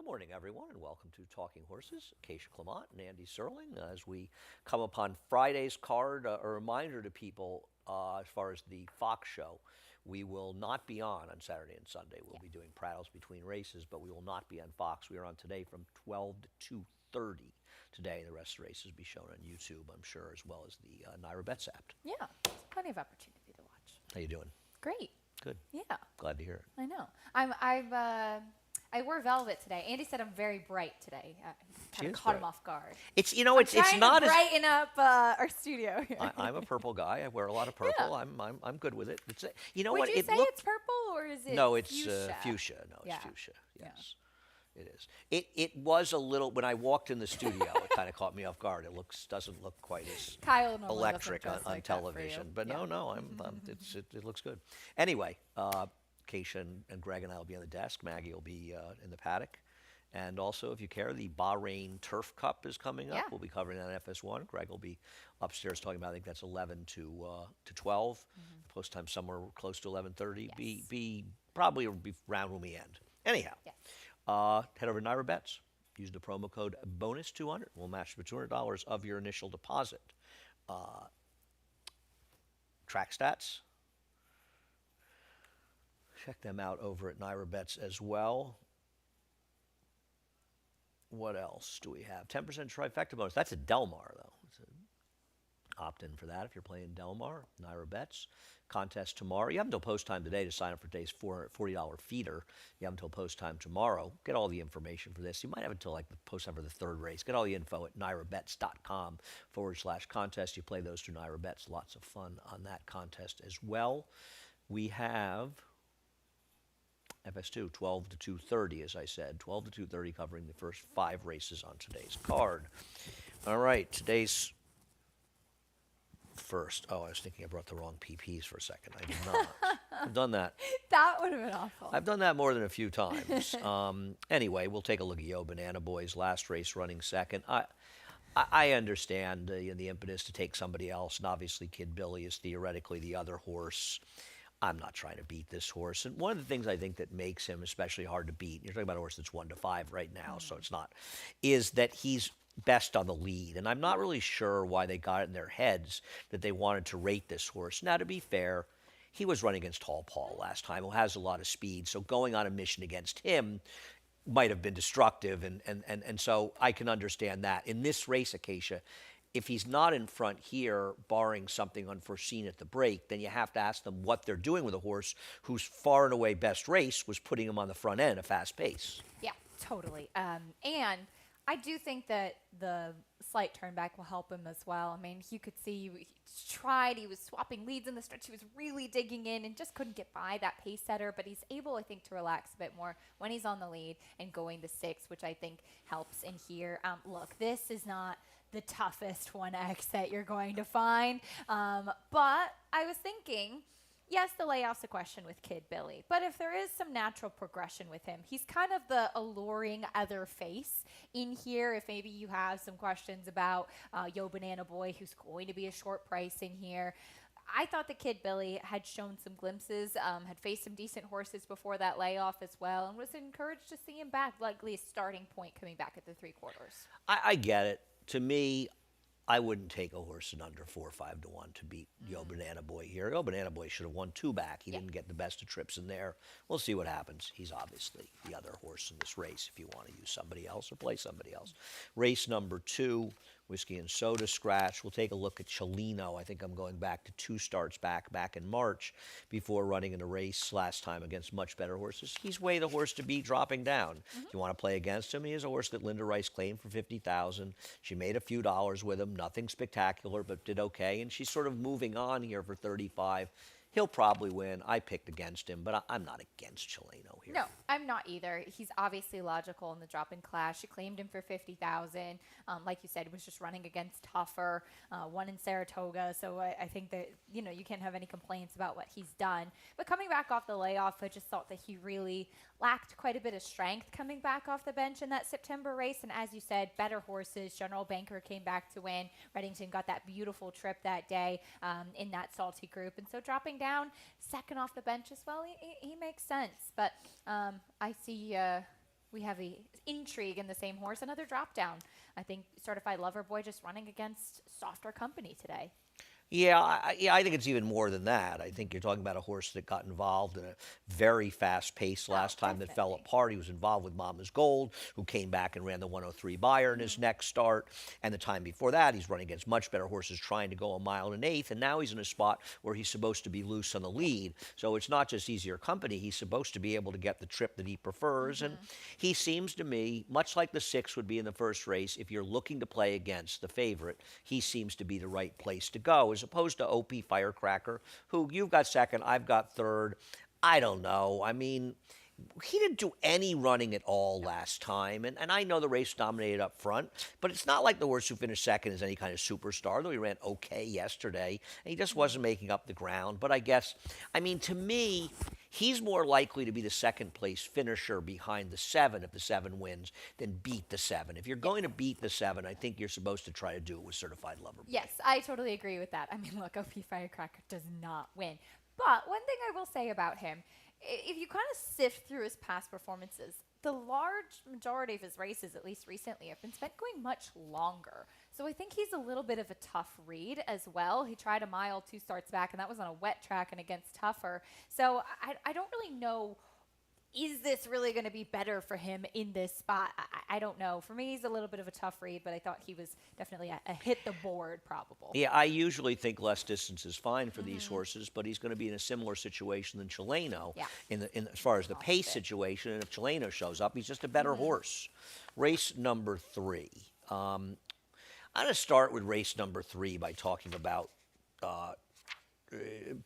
Good morning, everyone, and welcome to Talking Horses. Acacia Clement and Andy Serling. As we come upon Friday's card, a reminder to people as far as the Fox show, we will not be on Saturday and Sunday. We'll be doing prattles between races, but we will not be on Fox. We are on today from 12 to 2:30 today. The rest of the races will be shown on YouTube, I'm sure, as well as the Naira Bets app. Yeah, it's plenty of opportunity to watch. How you doing? Great. Good. Yeah. Glad to hear it. I know. I wore velvet today. Andy said I'm very bright today. Kind of caught him off guard. It's I'm not trying to as brighten up our studio here. I'm a purple guy. I wear a lot of purple. Yeah. I'm good with it. It's Would what you it say looked. it's purple or is it No, it's fuchsia? fuchsia. No, Yeah. it's fuchsia. Yeah. Yes, it is. It was a little when I walked in the studio. It kind of caught me off guard. It doesn't look quite as Kyle normally electric doesn't on, dress on like that for television. you. But Yeah. no, it looks good. Anyway, Keisha and Greg and I will be on the desk. Maggie will be in the paddock. And also, if you care, the Bahrain Turf Cup is coming up. Yeah. We'll be covering that on FS1. Greg will be upstairs talking about. I think that's 11 to 12. Post time somewhere close to 11:30. Yes. Be probably will be around when we end. Anyhow, Yes. head over to Naira Bets. Use the promo code bonus200. We'll match the $200 of your initial deposit. Track stats. Check them out over at Naira Bets as well. What else do we have? 10% trifecta bonus. That's a Del Mar, though. Opt in for that if you're playing Del Mar. Naira Bets. Contest tomorrow. You have until post time today to sign up for today's $40 feeder. You have until post time tomorrow. Get all the information for this. You might have until like the post time for the third race. Get all the info at nairabets.com/contest. You play those through Naira Bets. Lots of fun on that contest as well. We have FS2, 12 to 2:30, as I said. 12 to 2:30 covering the first 5 races on today's card. All right, today's first. Oh, I was thinking I brought the wrong PPs for a second. I did not. I've done that. That would have been awful. I've done that more than a few times. Anyway, we'll take a look at Yo Banana Boy's last race running second. I understand the impetus to take somebody else, and obviously Kid Billy is theoretically the other horse. I'm not trying to beat this horse. And one of the things I think that makes him especially hard to beat, you're talking about a horse that's 1 to 5 right now, so it's not, is that he's best on the lead. And I'm not really sure why they got it in their heads that they wanted to rate this horse. Now, to be fair, he was running against Tall Paul last time, who has a lot of speed. So going on a mission against him might have been destructive. And so I can understand that. In this race, Acacia, if he's not in front here, barring something unforeseen at the break, then you have to ask them what they're doing with a horse whose far and away best race was putting him on the front end at a fast pace. Yeah, totally. And I do think that the slight turnback will help him as well. I mean, you could see he tried, he was swapping leads in the stretch, he was really digging in and just couldn't get by that pace setter, but he's able, I think, to relax a bit more when he's on the lead and going to 6, which I think helps in here. Look, this is not the toughest 1X that you're going to find, but I was thinking, yes, the layoff's a question with Kid Billy, but if there is some natural progression with him, he's kind of the alluring other face in here. If maybe you have some questions about Yo Banana Boy, who's going to be a short price in here, I thought that Kid Billy had shown some glimpses, had faced some decent horses before that layoff as well, and was encouraged to see him back, likely a starting point coming back at the 3/4. I get it. To me, I wouldn't take a horse in under 4 or 5 to 1 to beat Yo Banana Boy here. Yo Banana Boy should have won 2 back. He didn't get the best of trips in there. We'll see what happens. He's obviously the other horse in this race if you want to use somebody else or play somebody else. Race number 2, Whiskey and Soda Scratch. We'll take a look at Chelino. I think I'm going back to 2 starts back in March before running in a race last time against much better horses. He's way the horse to beat dropping down. If you want to play against him, he is a horse that Linda Rice claimed for $50,000. She made a few dollars with him. Nothing spectacular, but did okay. And she's sort of moving on here for 35. He'll probably win. I picked against him, but I'm not against Chelino here. No, I'm not either. He's obviously logical in the drop-in class. She claimed him for $50,000. Like you said, was just running against tougher, won in Saratoga. So I think that, you can't have any complaints about what he's done. But coming back off the layoff, I just thought that he really lacked quite a bit of strength coming back off the bench in that September race. And as you said, better horses. General Banker came back to win. Reddington got that beautiful trip that day in that salty group. And so dropping down second off the bench as well, he makes sense. But I see We have a intrigue in the same horse, another drop down. I think Certified Lover Boy just running against softer company today. Yeah, I think it's even more than that. I think you're talking about a horse that got involved in a very fast pace Oh, last time that fell definitely. apart. He was involved with Mama's Gold, who came back and ran the 103 Buyer in his next start. And the time before that, he's running against much better horses trying to go a mile and an eighth. And now he's in a spot where he's supposed to be loose on the lead. So it's not just easier company. He's supposed to be able to get the trip that he prefers. And he seems to me, much like the 6 would be in the first race, if you're looking to play against the favorite, he seems to be the right place to go, as opposed to OP Firecracker, who you've got second, I've got third. I don't know. I mean, he didn't do any running at all last time, and I know the race dominated up front, but it's not like the horse who finished second is any kind of superstar, though he ran okay yesterday, and he just wasn't making up the ground. But I guess, I mean, to me, he's more likely to be the second place finisher behind the 7 if the 7 wins than beat the 7. If you're going to beat the 7, I think you're supposed to try to do it with Certified Lover Boy. Yes, I totally agree with that. I mean, look, OP Firecracker does not win. But one thing I will say about him, if you kind of sift through his past performances, the large majority of his races, at least recently, have been spent going much longer. So I think he's a little bit of a tough read as well. He tried a mile 2 starts back, and that was on a wet track and against tougher. So I don't really know, is this really going to be better for him in this spot? I don't know. For me, he's a little bit of a tough read, but I thought he was definitely a hit the board probable. Yeah, I usually think less distance is fine for these horses, but he's going to be in a similar situation than Chileno Yeah. in as far as the pace Opposite. situation. And if Chileno shows up, he's just a better horse. Race number 3. I'm going to start with race number 3 by talking about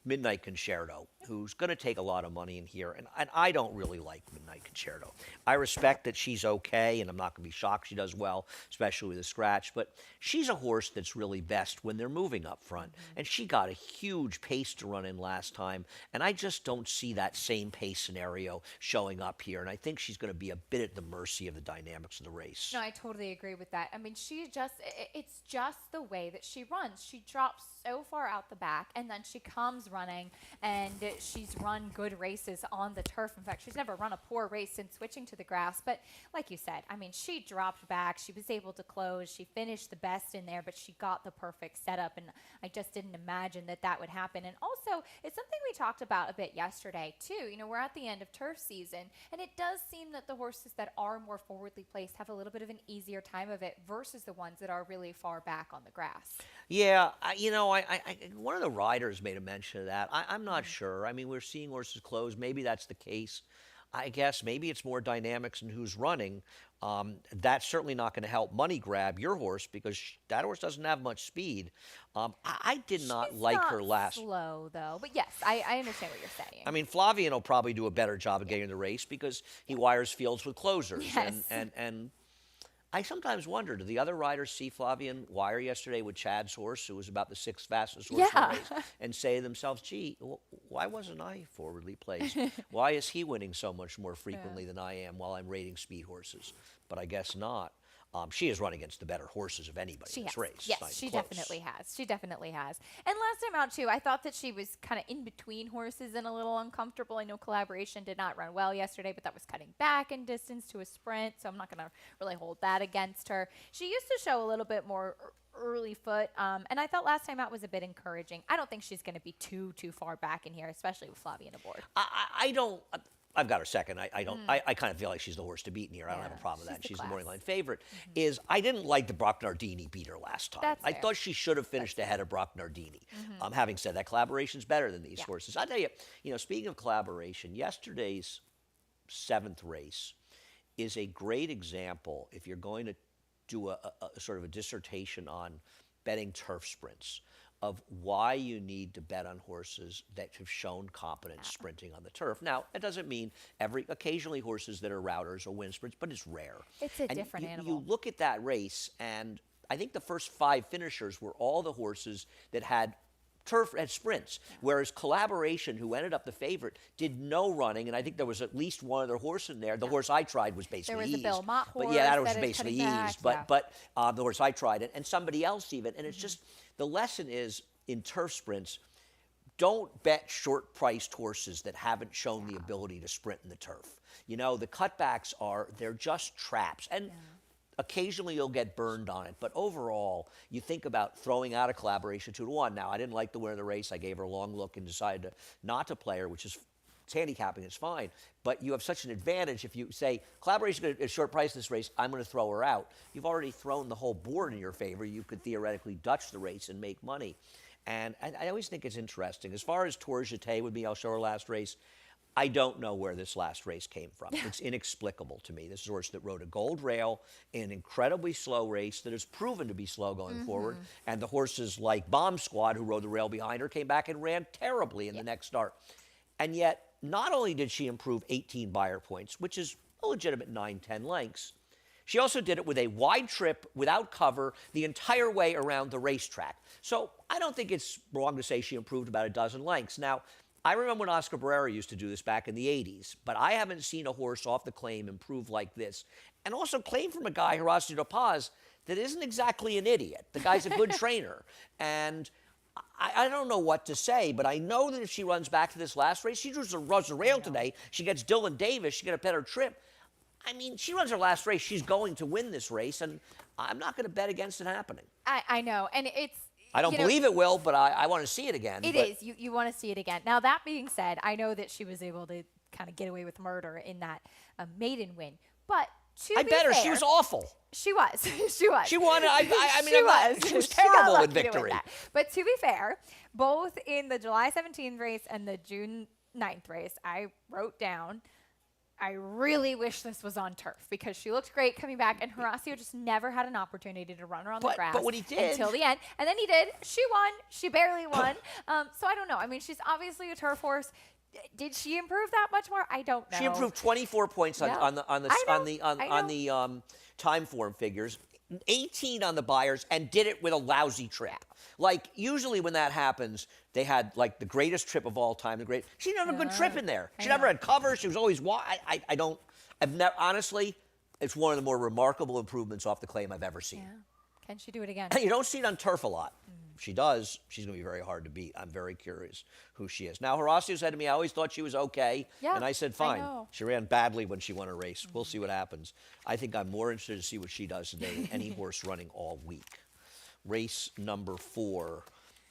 Midnight Concerto, who's going to take a lot of money in here. And I don't really like Midnight Concerto. I respect that she's okay, and I'm not going to be shocked she does well, especially with a scratch. But she's a horse that's really best when they're moving up front. And she got a huge pace to run in last time. And I just don't see that same pace scenario showing up here. And I think she's going to be a bit at the mercy of the dynamics of the race. No, I totally agree with that. I mean, it's just the way that she runs. She drops so far out the back, and then she comes running, and she's run good races on the turf. In fact, she's never run a poor race since switching to the grass. But like you said, I mean, she dropped back. She was able to close. She finished the best in there, but she got the perfect setup, and I just didn't imagine that that would happen. And also, it's something we talked about a bit yesterday, too. You know, we're at the end of turf season, and it does seem that the horses that are more forwardly placed have a little bit of an easier time of it versus the ones that are really far back on the grass. Yeah, one of the riders made a mention of that. I'm not sure. I mean, we're seeing horses close. Maybe that's the case. I guess maybe it's more dynamics in who's running. That's certainly not going to help Money Grab, your horse, because that horse doesn't have much speed. I did not She's like not her last. slow, though. But yes, I understand what you're saying. I mean, Flavian will probably do a better job of getting in the race because he wires fields with closers. Yes. And I sometimes wonder, do the other riders see Flavian wire yesterday with Chad's horse, who was about the 6th fastest horse in Yeah. the race, and say to themselves, gee, why wasn't I forwardly placed? Why is he winning so much more frequently than I am while I'm rating speed horses? But I guess not. She has run against the better horses of anybody She in this has. race. It's Yes, not she even close. definitely has. She definitely has. And last time out, too, I thought that she was kind of in between horses and a little uncomfortable. I know Collaboration did not run well yesterday, but that was cutting back in distance to a sprint, so I'm not going to really hold that against her. She used to show a little bit more early foot, and I thought last time out was a bit encouraging. I don't think she's going to be too far back in here, especially with Flavian aboard. I don't. I've got her second. I don't. I kind of feel like she's the horse to beat in here. I don't have a Yeah, problem with that. she's the She's the morning class. line favorite. Is I didn't like the Brock Nardini beat her last time. That's I fair. thought she should have finished ahead of Brock Nardini. Having said that, Collaboration's better than these Yeah. horses. I tell you, speaking of Collaboration, yesterday's 7th race is a great example if you're going to do a sort of a dissertation on betting turf sprints of why you need to bet on horses that have shown competence sprinting on the turf. Now, that doesn't mean occasionally horses that are routers will win sprints, but it's rare. It's a And different you animal. look at that race, and I think the first 5 finishers were all the horses that had sprints, whereas Collaboration, who ended up the favorite, did no running, and I think there was at least one other horse in there. The horse I tried was basically There was a eased. Bill Mott But yeah, that horse horse was that is basically cutting back, eased. yeah. But the horse I tried, and somebody else even, and it's just, the lesson is, in turf sprints, don't bet short-priced horses that haven't shown the ability to sprint in the turf. You know, the cutbacks they're just traps. And occasionally you'll get burned on it. But overall, you think about throwing out a collaboration 2-1. Now, I didn't like the winner of the race. I gave her a long look and decided not to play her, which is handicapping is fine, but you have such an advantage if you say collaboration is short price this race, I'm going to throw her out. You've already thrown the whole board in your favor. You could theoretically Dutch the race and make money. And I always think it's interesting. As far as Tour Jeté would be, I'll show her last race. I don't know where this last race came from. It's inexplicable to me. This is a horse that rode a gold rail in an incredibly slow race that has proven to be slow going forward. And the horses like Bomb Squad, who rode the rail behind her, came back and ran terribly in the next start. And yet, not only did she improve 18 buyer points, which is a legitimate 9-10 lengths, she also did it with a wide trip without cover the entire way around the racetrack. So I don't think it's wrong to say she improved about a dozen lengths. Now, I remember when Oscar Barrera used to do this back in the 80s, but I haven't seen a horse off the claim improve like this. And also claim from a guy, Horacio De Paz, that isn't exactly an idiot. The guy's a good trainer. And I don't know what to say, but I know that if she runs back to this last race, she runs the rail today, she gets Dylan Davis, she gets a better trip. I mean, she runs her last race, she's going to win this race, and I'm not going to bet against it happening. I know, and it's... I don't believe it will, but I want to see it again. It is. You want to see it again. Now, that being said, I know that she was able to kind of get away with murder in that maiden win, but I bet her she was awful. She was. She was. She won. I mean, she was She got terrible lucky in victory. with that. But to be fair, both in the July 17th race and the June 9th race, I wrote down, I really wish this was on turf because she looked great coming back, and Horacio just never had an opportunity to run her on the grass but when he did, until the end. And then he did. She won. She barely won. So I don't know. I mean, she's obviously a turf horse. Did she improve that much more? I don't know. She improved 24 points on the time form figures, 18 on the buyers, and did it with a lousy trip. Like usually when that happens, they had like the greatest trip of all time. She didn't have a good trip in there. She never had cover. She was always wide. Honestly, it's one of the more remarkable improvements off the claim I've ever seen. Yeah. Can she do it again? You don't see it on turf a lot. If she does, she's going to be very hard to beat. I'm very curious who she is. Now, Horacio said to me, I always thought she was okay. Yeah, and I said, fine. I know. She ran badly when she won a race. We'll see what happens. I think I'm more interested to see what she does today than any horse running all week. Race number 4.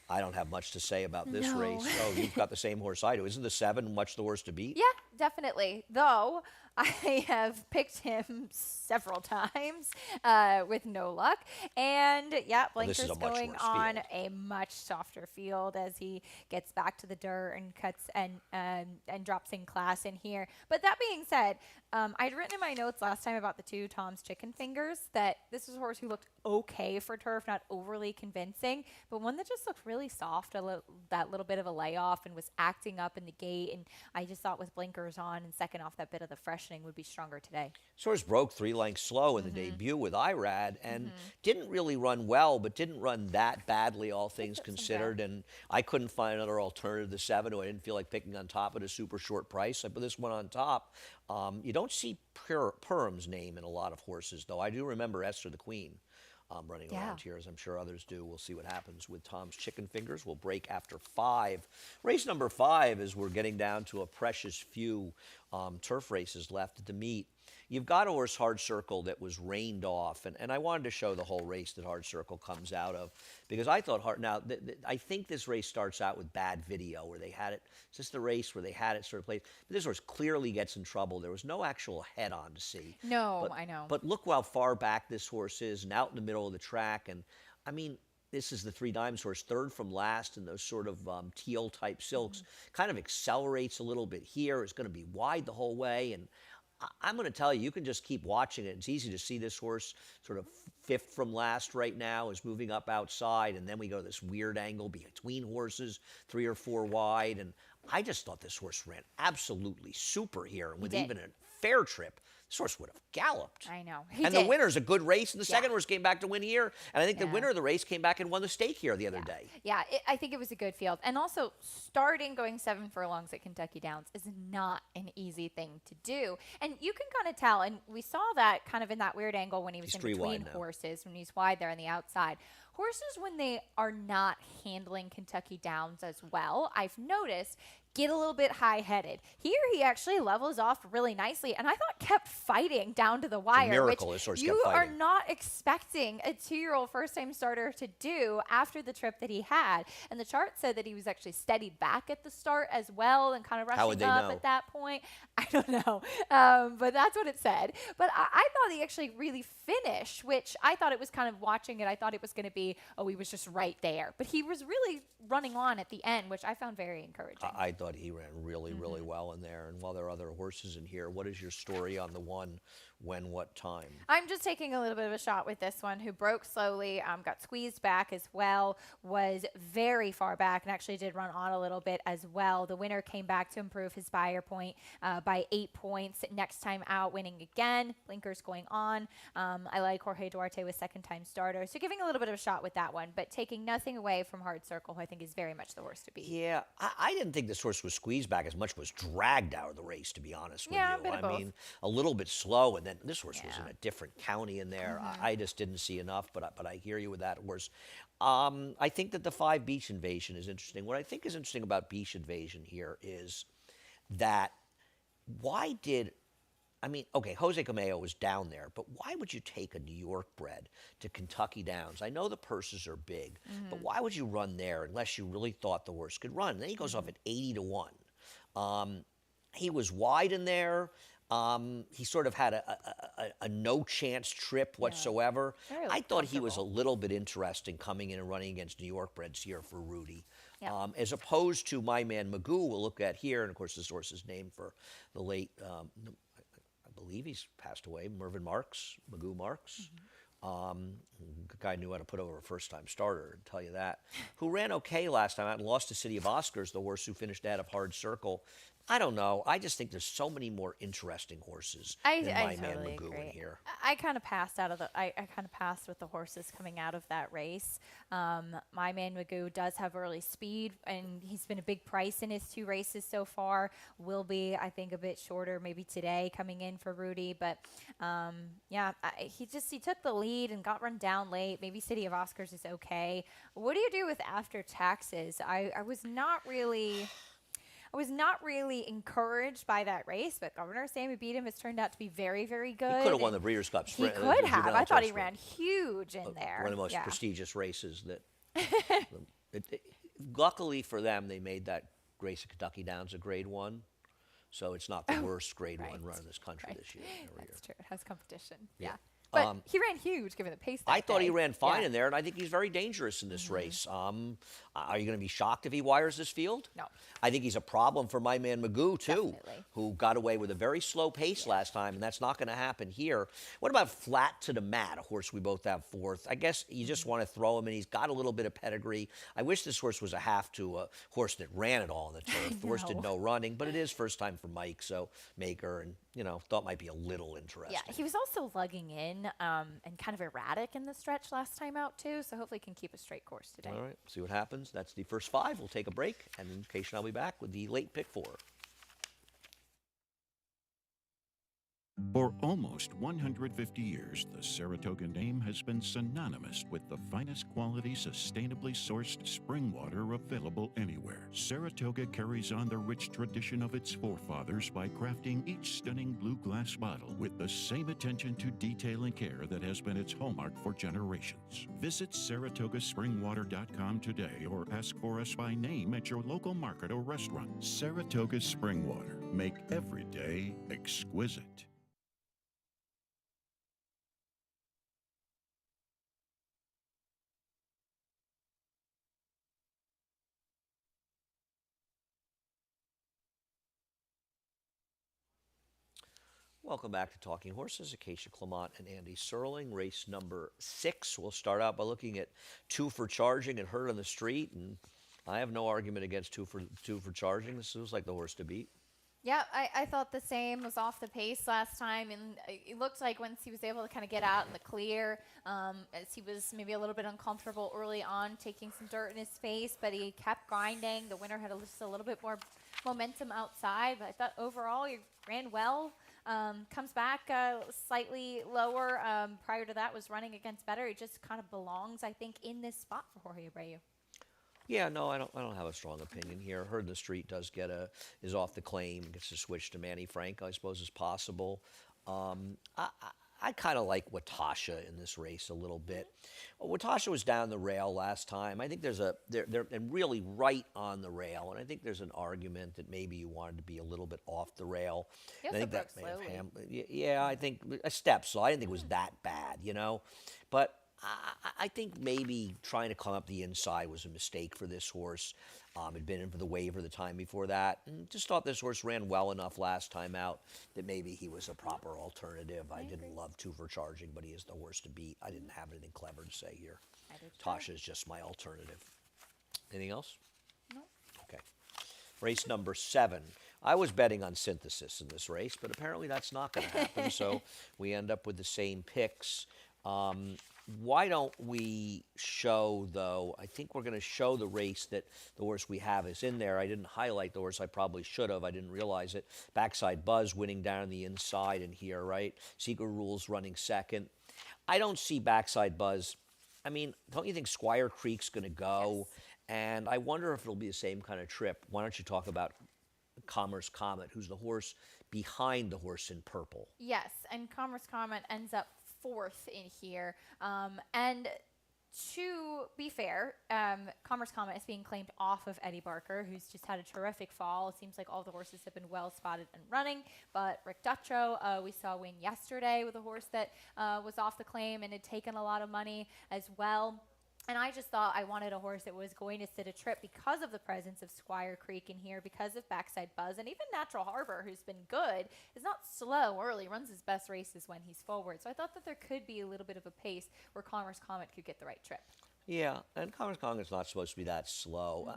I don't have much to say about this race. Oh, you've got the same horse I do. Isn't the 7 much the horse to beat? Yeah, definitely. Though I have picked him several times with no luck. And yeah, Blinker's going on a much softer field as he gets back to the dirt and cuts and drops in class in here. But that being said, I'd written in my notes last time about the 2 Tom's Chicken Fingers that this was a horse who looked okay for turf, not overly convincing, but one that just looked really soft, that little bit of a layoff, and was acting up in the gate. And I just thought with Blinkers on and second off that bit of the freshening would be stronger today. Source broke 3 lengths slow in the debut with Irad and didn't really run well, but didn't run that badly, all things considered. And I couldn't find another alternative to 7 who I didn't feel like picking on top at a super short price. I put this one on top. You don't see Purim's name in a lot of horses, though. I do remember Esther the Queen running around here, as I'm sure others do. We'll see what happens with Tom's Chicken Fingers. We'll break after 5. Race number 5 is we're getting down to a precious few turf races left at the meet. You've got a horse, Hard Circle, that was rained off, and I wanted to show the whole race that Hard Circle comes out of, because I thought I think this race starts out with bad video where they had it. It's just the race where they had it sort of played. But this horse clearly gets in trouble. There was no actual head-on to see. No, I know. But look how far back this horse is, and out in the middle of the track. And I mean, this is the 3 Dimes horse, third from last in those sort of teal-type silks. Kind of accelerates a little bit here. It's going to be wide the whole way, and I'm going to tell you, you can just keep watching it. It's easy to see this horse sort of 5th from last right now is moving up outside, and then we go to this weird angle between horses, 3 or 4 wide, and I just thought this horse ran absolutely super here, and with even a fair trip. This horse would have galloped. I know. He And the did. winner's a good race, and the Yeah. second horse came back to win here. And I think the Yeah. winner of the race came back and won the stake here the other day. Yeah, I think it was a good field. And also, starting going 7 furlongs at Kentucky Downs is not an easy thing to do. And you can kind of tell, and we saw that kind of in that weird angle when he was He's in 3 wide between now. horses, when he's wide there on the outside. Horses, when they are not handling Kentucky Downs as well, I've noticed, get a little bit high-headed. Here, he actually levels off really nicely, and I thought kept fighting down to the wire, miracle which this horse you kept are fighting. not expecting a 2-year-old first-time starter to do after the trip that he had. And the chart said that he was actually steadied back at the start as well and kind of How would rushing they up know? at that point. I don't know, but that's what it said. But I thought he actually really finished, which I thought it was kind of watching it. I thought it was going to be, oh, he was just right there. But he was really running on at the end, which I found very encouraging. I thought he ran really, really well in there. And while there are other horses in here, what is your story on the one, when, what time? I'm just taking a little bit of a shot with this one, who broke slowly, got squeezed back as well, was very far back, and actually did run on a little bit as well. The winner came back to improve his buyer point by 8 points. Next time out, winning again. Blinkers going on. I like Jorge Duarte with second-time starter. So giving a little bit of a shot with that one, but taking nothing away from Hard Circle, who I think is very much the horse to beat. Yeah, I didn't think this horse was squeezed back as much was dragged out of the race, to be honest with Yeah, you. a bit of I both. mean, a little bit slow, and then this horse was in Yeah. a different county in there. I just didn't see enough, but I hear you with that horse. I think that the 5 Beach Invasion is interesting. What I think is interesting about Beach Invasion here is that why did I mean, okay, Jose Cameo was down there, but why would you take a New York bred to Kentucky Downs? I know the purses are big, but why would you run there unless you really thought the horse could run? And then he goes off at 80 to 1. He was wide in there. He sort of had a no chance trip whatsoever. Very I thought he was a comfortable. little bit interesting coming in and running against New York breds here for Rudy. Yeah. As opposed to my man Magoo, we'll look at here, and of course this horse is named for the late, I believe he's passed away, Mervyn Marks, Magoo Marks. The guy knew how to put over a first-time starter, I'll tell you that. Who ran okay last time out and lost to City of Oscars, the horse who finished out of Hard Circle. I don't know. I just think there's so many more interesting horses than my man totally Magoo agree. in here. I kind of passed out of the. I kind of passed with the horses coming out of that race. My man Magoo does have early speed, and he's been a big price in his 2 races so far. Will be, I think, a bit shorter maybe today coming in for Rudy, but yeah, he took the lead and got run down late. Maybe City of Oscars is okay. What do you do with After Taxes? I was not really. I was not really encouraged by that race, but Governor Sammy Beatum has turned out to be very, very good. He could have won the Breeders' Cup He sprint. could have. Juvenile I thought he Test ran huge in there. One of the most Yeah. prestigious races that. Luckily for them, they made that race at Kentucky Downs a Grade 1, so it's not the worst Grade 1 run in this country this year. Every year. That's true. It has competition. Yeah. Yeah. But he ran huge given the pace that I thought he day. ran fine Yeah. in there, and I think he's very dangerous in this race. Are you going to be shocked if he wires this field? No. I think he's a problem for my man Magoo, too, Definitely. who got away with a very slow pace last time, and that's not going to happen here. What about Flat to the Mat, a horse we both have fourth? I guess you just want to throw him in. He's got a little bit of pedigree. I wish this horse was a half to a horse that ran it all on the turf. The horse did no running, but it is first time for Mike, so Maker, and, thought might be a little interesting. Yeah, he was also lugging in and kind of erratic in the stretch last time out, too, so hopefully he can keep a straight course today. All right, see what happens. That's the first 5. We'll take a break, and in case I'll be back with the late pick 4. For almost 150 years, the Saratoga name has been synonymous with the finest quality, sustainably sourced spring water available anywhere. Saratoga carries on the rich tradition of its forefathers by crafting each stunning blue glass bottle with the same attention to detail and care that has been its hallmark for generations. Visit SaratogaSpringwater.com today or ask for us by name at your local market or restaurant. Saratoga Spring Water. Make every day exquisite. Welcome back to Talking Horses. Acacia Clement and Andy Serling. Race number 6. We'll start out by looking at 2 for Charging and Herd on the Street. And I have no argument against two for Charging. This looks like the horse to beat. Yeah, I thought the same. Was off the pace last time, and it looked like once he was able to kind of get out in the clear, as he was maybe a little bit uncomfortable early on, taking some dirt in his face, but he kept grinding. The winner had just a little bit more momentum outside, but I thought overall he ran well. Comes back slightly lower. Prior to that, was running against better. He just kind of belongs, I think, in this spot for Jorge Abreu. Yeah, no, I don't have a strong opinion here. Heard in the Street is off the claim, gets to switch to Manny Franco, I suppose is possible. I kind of like Watasha in this race a little bit. Watasha was down the rail last time. I think they're and really right on the rail, and I think there's an argument that maybe you wanted to be a little bit off the rail. He And I also think broke that may have slowly. yeah, I think a step, so I didn't think it was that bad, but. I think maybe trying to climb up the inside was a mistake for this horse. Had been in for the waiver the time before that, and just thought this horse ran well enough last time out that maybe he was a proper alternative. I didn't love Two for Charging, but he is the horse to beat. I didn't have anything clever to say here. Tasha is just my alternative. Anything else? No. Okay. Race number 7. I was betting on Synthesis in this race, but apparently that's not going to happen. So we end up with the same picks. Why don't we show, though, I think we're going to show the race that the horse we have is in there. I didn't highlight the horse. I probably should have. I didn't realize it. Backside Buzz winning down the inside in here, right? Secret Rules running second. I don't see Backside Buzz. I mean, don't you think Squire Creek's going to go? Yes. And I wonder if it'll be the same kind of trip. Why don't you talk about Commerce Comet, who's the horse behind the horse in purple? Yes, and Commerce Comet ends up fourth in here. And to be fair, Commerce Comet is being claimed off of Eddie Barker, who's just had a terrific fall. It seems like all the horses have been well spotted and running. But Rick Dutrow, we saw win yesterday with a horse that was off the claim and had taken a lot of money as well. And I just thought I wanted a horse that was going to sit a trip because of the presence of Squire Creek in here, because of Backside Buzz, and even Natural Harbor, who's been good, is not slow early, runs his best races when he's forward. So I thought that there could be a little bit of a pace where Commerce Comet could get the right trip. Yeah, and Commerce Comet's not supposed to be that slow.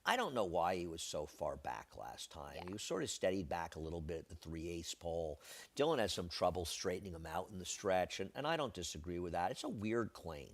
I don't know why he was so far back last time. Yeah. He was sort of steadied back a little bit at the 3/8 pole. Dylan had some trouble straightening him out in the stretch, and I don't disagree with that. It's a weird claim.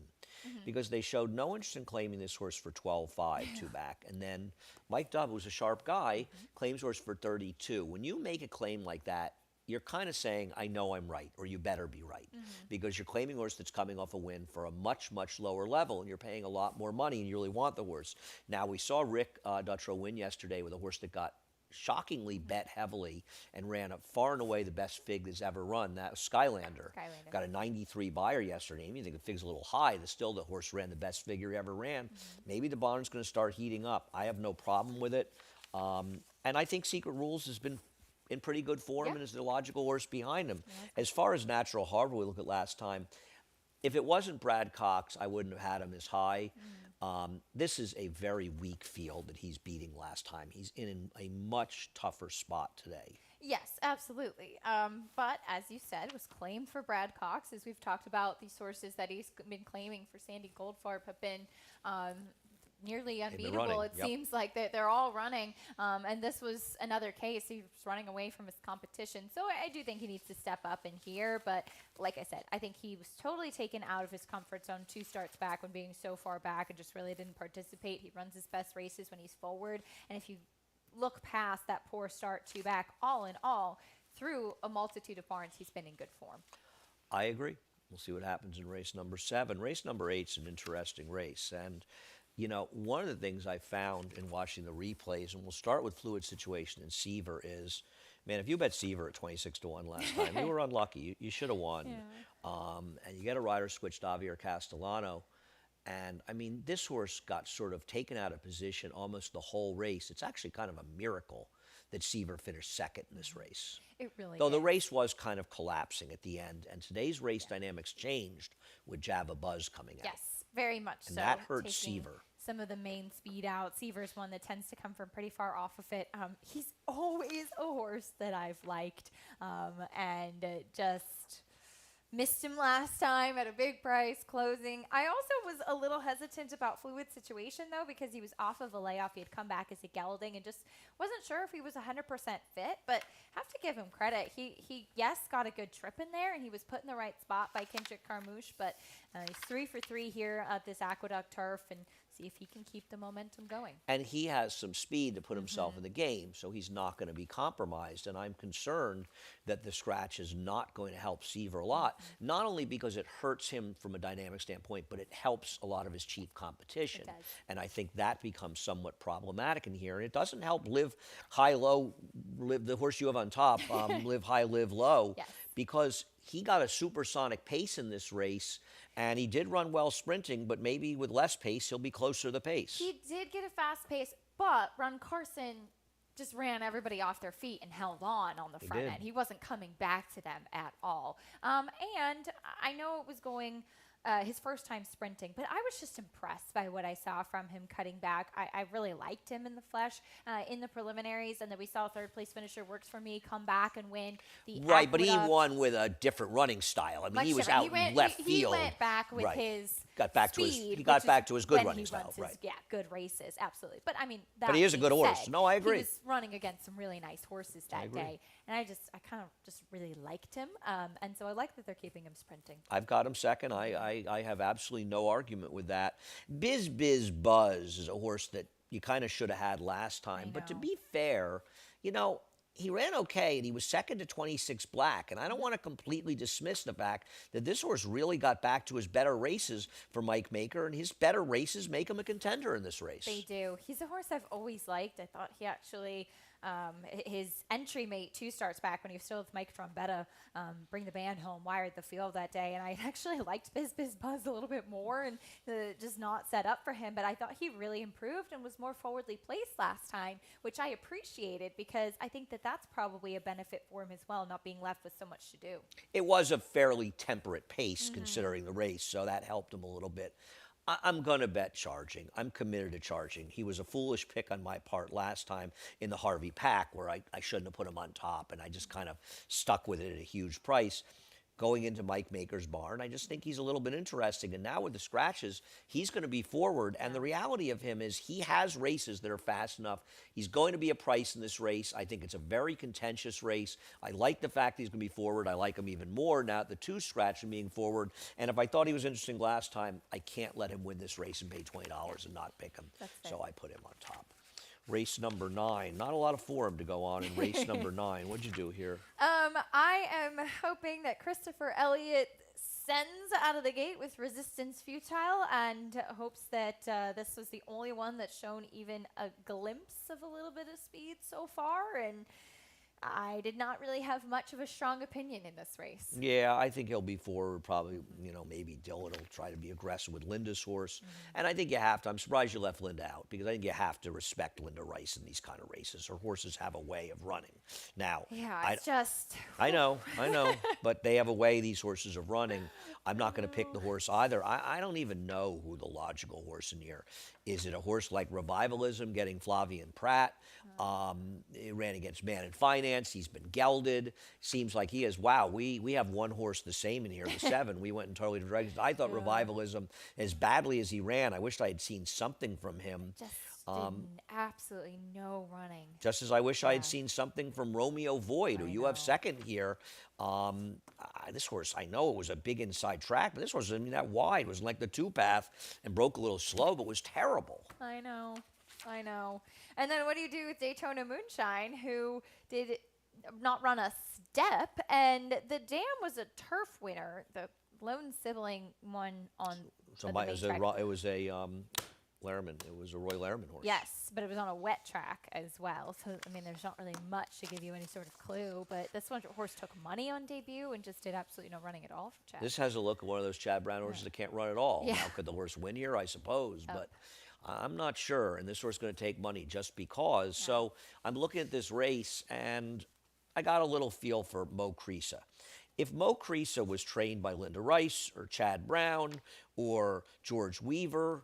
Because they showed no interest in claiming this horse for 12.5 two back. And then Mike Dove, who's a sharp guy, claims horse for 32. When you make a claim like that, you're kind of saying, I know I'm right, or you better be right. Because you're claiming a horse that's coming off a win for a much, much lower level, and you're paying a lot more money, and you really want the horse. Now, we saw Rick Dutrow win yesterday with a horse that got shockingly bet heavily and ran up far and away the best fig that's ever run. That was Skylander. Got a 93 buyer yesterday. You think the fig's a little high. Still, the horse ran the best figure he ever ran. Maybe the barn's going to start heating up. I have no problem with it. And I think Secret Rules has been in pretty good form and is the logical horse behind him. As far as Natural Harbor, we look at last time, if it wasn't Brad Cox, I wouldn't have had him as high. This is a very weak field that he's beating last time. He's in a much tougher spot today. Yes, absolutely. But as you said, was claimed for Brad Cox. As we've talked about, these sources that he's been claiming for Sandy Goldfarb have been nearly unbeatable. It seems like they're all running. And this was another case. He was running away from his competition. So I do think he needs to step up in here. But like I said, I think he was totally taken out of his comfort zone 2 starts back when being so far back and just really didn't participate. He runs his best races when he's forward. And if you look past that poor start 2 back, all in all, through a multitude of barns, he's been in good form. I agree. We'll see what happens in race number 7. Race number 8 is an interesting race. And one of the things I found in watching the replays, and we'll start with Fluid Situation and Seaver, is, man, if you bet Seaver at 26-1 last time, you were unlucky. You should have won. And you get a rider switched, Javier Castellano. And, I mean, this horse got sort of taken out of position almost the whole race. It's actually kind of a miracle that Seaver finished second in this race. It really Though is. the race was kind of collapsing at the end. And today's race dynamics changed with Java Buzz coming out. Yes, very much And so. that hurt taking Seaver. Some of the main speed out. Seaver's one that tends to come from pretty far off of it. He's always a horse that I've liked. And just Missed him last time at a big price closing. I also was a little hesitant about Fluid's situation, though, because he was off of a layoff. He had come back as a gelding and just wasn't sure if he was 100% fit, but have to give him credit. He yes, got a good trip in there, and he was put in the right spot by Kendrick Carmouche, but he's 3 for 3 here at this Aqueduct turf, and see if he can keep the momentum going. And he has some speed to put himself in the game, so he's not going to be compromised. And I'm concerned that the scratch is not going to help Seaver a lot, not only because it hurts him from a dynamic standpoint, but it helps a lot of his chief competition. It does. And I think that becomes somewhat problematic in here. And it doesn't help live high, low, live the horse you have on top, live high, live low, Yes. because he got a supersonic pace in this race. And he did run well sprinting, but maybe with less pace, he'll be closer to the pace. He did get a fast pace, but Ron Carson just ran everybody off their feet and held on the front did. end. He wasn't coming back to them at all. And I know it was going his first time sprinting, but I was just impressed by what I saw from him cutting back. I really liked him in the flesh in the preliminaries, and then we saw third place finisher Works For Me come back and win the Right, but he Aqueduct. won with a different running style. I mean, Much he was different. out in left he field. went back with Right. his Got back to his- speed, he got which back is to his good when running he style, runs his, right. Yeah, good races, absolutely. But I mean, that he is a good being horse. said, No, I agree. He was running against some really nice horses that agree. day, and I kind of just really liked him, and so I like that they're keeping him sprinting. I've got him second. I have absolutely no argument with that. Biz Buzz is a horse that you kind of should have had last time. But to know. be fair, he ran okay, and he was second to 26 Black. And I don't want to completely dismiss the fact that this horse really got back to his better races for Mike Maker, and his better races make him a contender in this race. They do. He's a horse I've always liked. I thought he actually, his entry mate 2 starts back when he was still with Mike Trombetta, Bring the Band Home, wired the field that day. And I actually liked Biz Buzz a little bit more and just not set up for him. But I thought he really improved and was more forwardly placed last time, which I appreciated because I think that that's probably a benefit for him as well, not being left with so much to do. It was a fairly temperate pace considering the race, so that helped him a little bit. I'm going to bet Charging. I'm committed to Charging. He was a foolish pick on my part last time in the Harvey Pack where I shouldn't have put him on top, and I just kind of stuck with it at a huge price. Going into Mike Maker's barn, I just think he's a little bit interesting. And now with the scratches, he's going to be forward. And the reality of him is he has races that are fast enough. He's going to be a price in this race. I think it's a very contentious race. I like the fact that he's going to be forward. I like him even more now at the 2 scratch and being forward. And if I thought he was interesting last time, I can't let him win this race and pay $20 and not pick him. That's fair. So I put him on top. Race number 9. Not a lot of form to go on in race number 9. What'd you do here? I am hoping that Christopher Elliott sends out of the gate with Resistance Futile and hopes that this was the only one that's shown even a glimpse of a little bit of speed so far. And I did not really have much of a strong opinion in this race. Yeah, I think he'll be forward. Probably, maybe Dylan will try to be aggressive with Linda's horse. And I think you have to. I'm surprised you left Linda out because I think you have to respect Linda Rice in these kind of races. Her horses have a way of running. Now, Yeah, it's just... I know, but they have a way, these horses, of running. I'm not going to pick the horse either. I don't even know who the logical horse in here. Is it a horse like Revivalism getting Flavian Pratt? It ran against Man and Finance. He's been gelded. Seems like he is. Wow, we have one horse the same in here, the 7. We went in totally different directions. I thought Revivalism, as badly as he ran, I wished I had seen something from him. Just did absolutely no running. Just as I wish I had seen something from Romeo Void, who you have know. second here. This horse, I know it was a big inside track, but this horse wasn't even that wide. It was like the 2-path and broke a little slow, but was terrible. I know. And then what do you do with Daytona Moonshine, who did not run a step, and the Dam was a turf winner. The lone sibling won on So the it main was track. Laramie. It was a Roy Laramie horse. Yes, but it was on a wet track as well. So, I mean, there's not really much to give you any sort of clue. But this one horse took money on debut and just did absolutely no running at all for Chad. This has a look of one of those Chad Brown horses that can't run at all. Yeah. Now, could the horse win here? I suppose, but I'm not sure. And this horse is going to take money just because. So I'm looking at this race, and I got a little feel for Mo Creasa. If Mo Creasa was trained by Linda Rice or Chad Brown or George Weaver,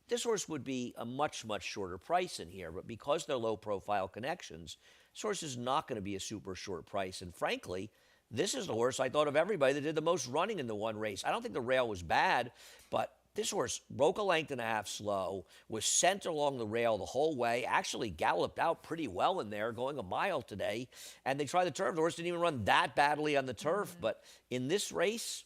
this horse would be a much, much shorter price in here. But because they're low-profile connections, this horse is not going to be a super short price. And frankly, This is the horse I thought of everybody that did the most running in the one race. I don't think the rail was bad, but this horse broke a length and a half slow, was sent along the rail the whole way, actually galloped out pretty well in there, going a mile today. And they tried the turf. The horse didn't even run that badly on the turf. But in this race,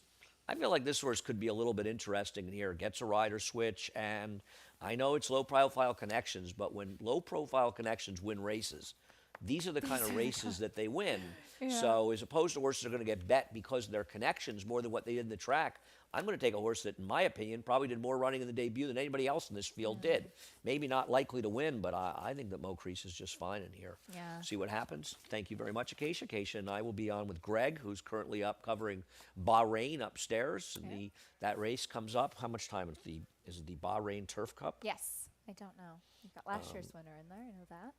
I feel like this horse could be a little bit interesting in here. Gets a rider switch, and I know it's low-profile connections, but when low-profile connections win races, these are the kind of races that they win. Yeah. So as opposed to horses that are going to get bet because of their connections more than what they did in the track, I'm going to take a horse that, in my opinion, probably did more running in the debut than anybody else in this field did. Maybe not likely to win, but I think that Mo Crease is just fine in here. Yeah. See what happens. Thank you very much, Acacia. Acacia and I will be on with Greg, who's currently up covering Bahrain upstairs. And that race comes up. How much time is it the Bahrain Turf Cup? Yes. I don't know. You've got last year's winner in there. I know that.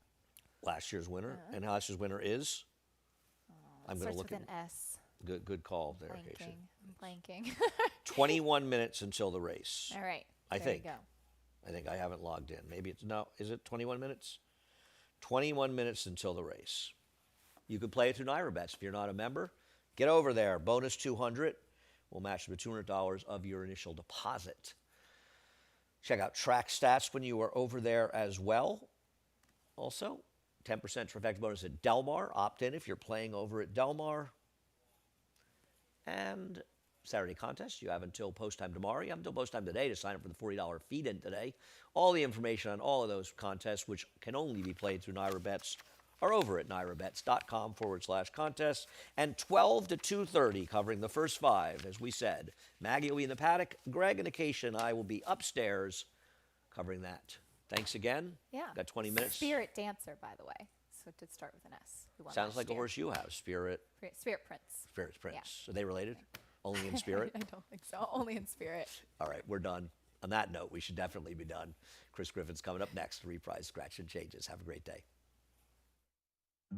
Last year's winner. And last year's winner is? I'm going to look with at an S. Good call there, Acacia. I'm blanking. 21 minutes until the race. All right. I there think. You go. I think I haven't logged in. Maybe it's no. Is it 21 minutes? 21 minutes until the race. You could play it through Naira Bets if you're not a member. Get over there. Bonus 200. We'll match the $200 of your initial deposit. Check out track stats when you are over there as well. Also, 10% trifecta bonus at Del Mar. Opt in if you're playing over at Del Mar. And Saturday contest, you have until post time tomorrow. You have until post time today to sign up for the $40 feed in today. All the information on all of those contests, which can only be played through Naira Bets, are over at nairabets.com/contests. And 12 to 2:30, covering the first five, as we said. Maggie will be in the paddock. Greg and Acacia and I will be upstairs covering that. Thanks again. Yeah. Got 20 minutes. Spirit Dancer, by the way. So it did start with an S. Who won Sounds last like a year. horse you have, Spirit Spirit Prince. Prince. Are they related? Only in spirit? I don't think so. Only in spirit. All right, we're done. On that note, we should definitely be done. Chris Griffin's coming up next to reprise Scratch and Changes. Have a great day.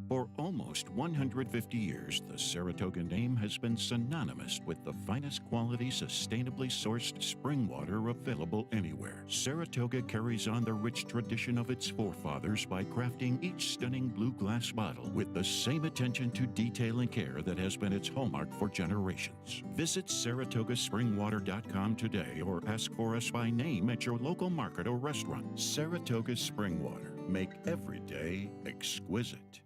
For almost 150 years, the Saratoga name has been synonymous with the finest quality, sustainably sourced spring water available anywhere. Saratoga carries on the rich tradition of its forefathers by crafting each stunning blue glass bottle with the same attention to detail and care that has been its hallmark for generations. Visit SaratogaSpringwater.com today or ask for us by name at your local market or restaurant. Saratoga Spring Water. Make every day exquisite.